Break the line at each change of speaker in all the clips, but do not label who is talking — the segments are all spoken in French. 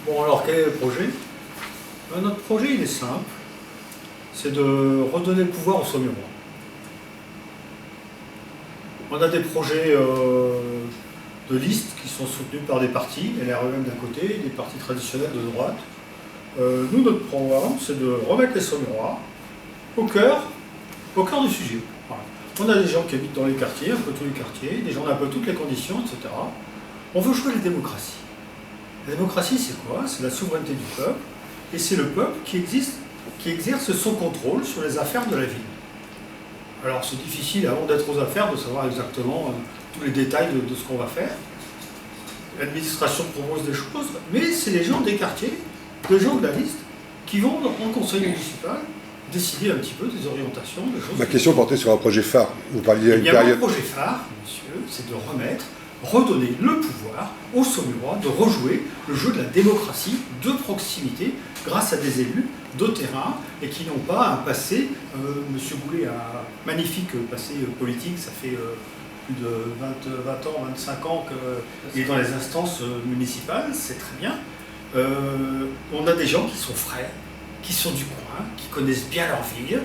Bon, alors quel est le projet? Notre projet, il est simple. C'est de redonner le pouvoir aux Saumurois. On a des projets de listes qui sont soutenus par des partis, LREM d'un côté, des partis traditionnels de droite. Nous, notre programme, c'est de remettre les Saumurois au cœur du sujet. Voilà. On a des gens qui habitent dans les quartiers, un peu tous les quartiers, des gens d'un peu toutes les conditions, etc. On veut jouer les démocraties. La démocratie, c'est quoi? C'est la souveraineté du peuple, et c'est le peuple qui exerce son contrôle sur les affaires de la ville. Alors c'est difficile, avant d'être aux affaires, de savoir exactement tous les détails de ce qu'on va faire. L'administration propose des choses, mais c'est les gens des quartiers, des gens de la liste, qui vont en conseil municipal décider un petit peu des orientations, des choses.
Ma question portait sur un projet phare. Vous parliez d'une
période. Mon projet phare, monsieur, c'est de redonner le pouvoir aux Saumurois de rejouer le jeu de la démocratie de proximité grâce à des élus de terrain et qui n'ont pas un passé. Monsieur Goulet a un magnifique passé politique, ça fait plus de 20 ans, 25 ans qu'il est dans les instances municipales, c'est très bien. On a des gens qui sont frais, qui sont du coin, qui connaissent bien leur ville,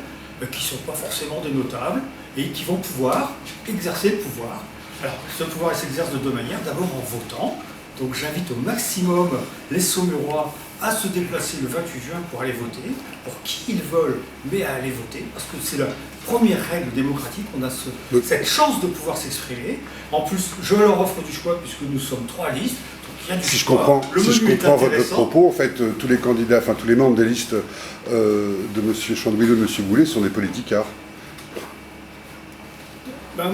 qui ne sont pas forcément des notables et qui vont pouvoir exercer le pouvoir. Alors, ce pouvoir s'exerce de deux manières. D'abord en votant. Donc j'invite au maximum les Saumurois à se déplacer le 28 juin pour aller voter, pour qui ils veulent, mais à aller voter, parce que c'est la première règle démocratique, on a cette chance de pouvoir s'exprimer. En plus, je leur offre du choix, puisque nous sommes 3 listes, donc il y a du choix.
Si je comprends votre propos, en fait, tous les candidats, enfin tous les membres des listes de M. Chandouillot et de M. Goulet sont des politicards.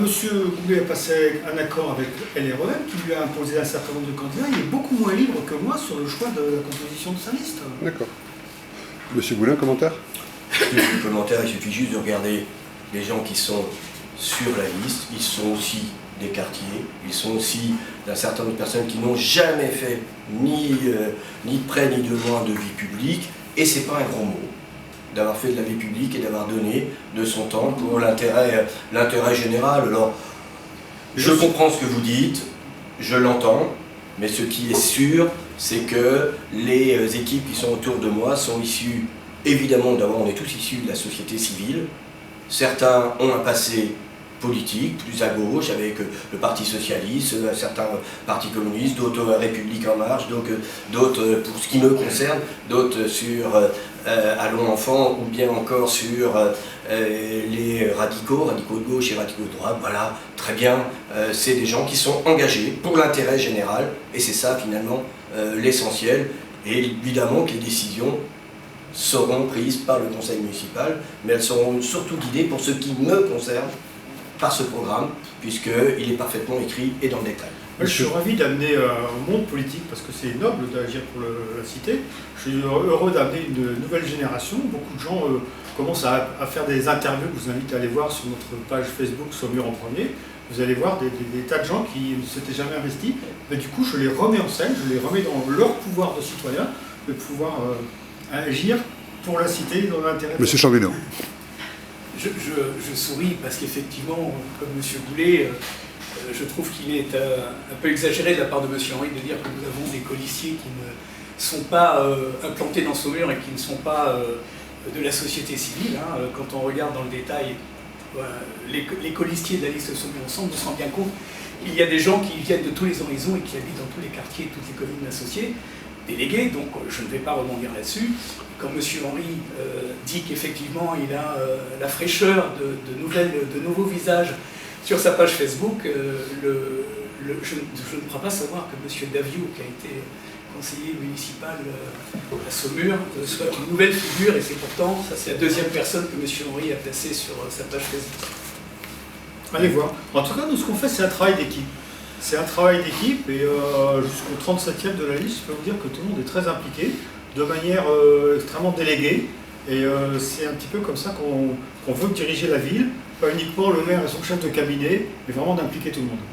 Monsieur Goulet a passé un accord avec LREM qui lui a imposé un certain nombre de candidats. Il est beaucoup moins libre que moi sur le choix de la composition de sa liste.
D'accord. Monsieur Goulet, un commentaire?
Le commentaire, il suffit juste de regarder les gens qui sont sur la liste. Ils sont aussi des quartiers. Ils sont aussi d'un certain nombre de personnes qui n'ont jamais fait ni de près ni de loin de vie publique. Et c'est pas un gros mot d'avoir fait de la vie publique et d'avoir donné de son temps pour l'intérêt général. Alors, je comprends ce que vous dites, je l'entends, mais ce qui est sûr, c'est que les équipes qui sont autour de moi sont issues, évidemment, d'abord on est tous issus de la société civile. Certains ont un passé politique, plus à gauche, avec le Parti Socialiste, certains partis communistes, d'autres République en marche, d'autres, pour ce qui me concerne, d'autres sur Allons Enfants, ou bien encore sur les radicaux de gauche et radicaux de droite. Voilà, très bien, c'est des gens qui sont engagés pour l'intérêt général, et c'est ça finalement l'essentiel, et évidemment que les décisions seront prises par le conseil municipal, mais elles seront surtout guidées, pour ce qui me concerne, par ce programme, puisqu'il est parfaitement écrit et dans le détail.
Je suis ravi d'amener un monde politique, parce que c'est noble d'agir pour la cité. Je suis heureux d'amener une nouvelle génération. Beaucoup de gens commencent à faire des interviews que je vous invite à aller voir sur notre page Facebook Saumur en premier. Vous allez voir des tas de gens qui ne s'étaient jamais investis. Mais du coup, je les remets en scène, je les remets dans leur pouvoir de citoyen, de pouvoir agir pour la cité, dans l'intérêt.
Monsieur Chandouillot.
Je souris parce qu'effectivement, comme M. Goulet, je trouve qu'il est un peu exagéré de la part de M. Henry de dire que nous avons des colistiers qui ne sont pas implantés dans Saumur et qui ne sont pas de la société civile. Quand on regarde dans le détail les colistiers de la liste Saumur Ensemble, on se rend bien compte qu'il y a des gens qui viennent de tous les horizons et qui habitent dans tous les quartiers et toutes les communes associées, délégués, donc je ne vais pas rebondir là-dessus. Quand M. Henry dit qu'effectivement il a la fraîcheur de nouveaux visages sur sa page Facebook, je ne crois pas savoir que M. Davio, qui a été conseiller municipal à Saumur, soit une nouvelle figure, et c'est pourtant la deuxième personne que M. Henry a placée sur sa page Facebook.
Allez voir. En tout cas, nous, ce qu'on fait, c'est un travail d'équipe. C'est un travail d'équipe, et jusqu'au 37e de la liste, je peux vous dire que tout le monde est très impliqué, de manière extrêmement déléguée, et c'est un petit peu comme ça qu'on veut diriger la ville, pas uniquement le maire et son chef de cabinet, mais vraiment d'impliquer tout le monde.